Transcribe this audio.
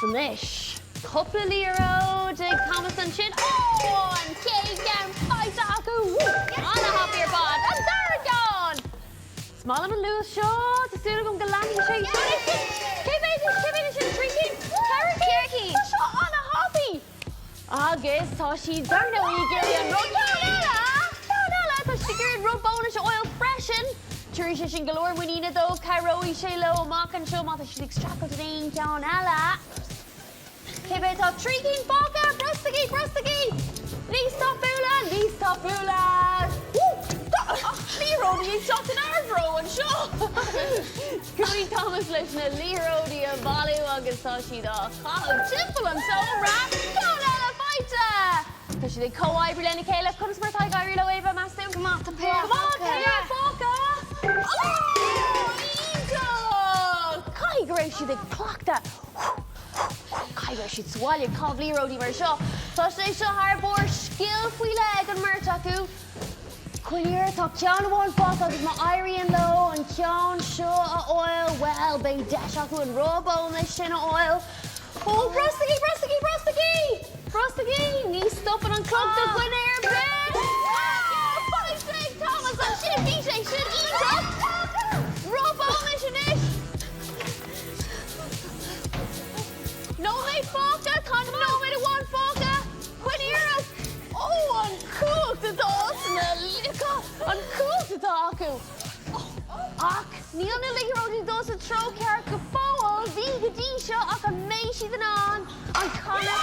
Snish. Couple of euro, dig Thomas and Chin. Oh, and cake and fight Aku. On a hoppier pod. And there it gone. Small and loose shot. The student going to land in shape. Kevin, she's drinking. Carrot. Shot on a hoppy. Ah, guess so she darn no eagle and run. No, she geared rub bonus oil freshen. Turisha shin galore winina though. Cairoi shelo mock and show mother she's extracted in down ella. Kebe top treating boga, brustagi. Lisa Bula. Lero the shot in our row and show. Scooty Thomas listen Lero the volley August Sashi da. Oh, simple and so rap. Go Ella fighter. Cause she co-eye Brileni Caleb comes for Thai Guy Rilo Ava Master. Come on, Foka. Oh, Eagle. Kai Grace, they clocked that. Kaiga should swallow Covley Roadie Marshaw. So they show harbor skill free leg and Murtaku. Quillier talk John one boss out of my Irie and low and John show oil. Well, Bay Dashaku and Robo and the shin oil. Oh, Brustagi. Knee stopping on club the Quillier bed. Oh, 5 Thomas and shit BJ should eat up. Robo mission it. No mate Foka, no mate one Foka. €20. Oh, uncool to Dawson, uncool to Daku. Neil Nilly does a throw character foul, Viga Disha, Aka Maishi the Non, on Connor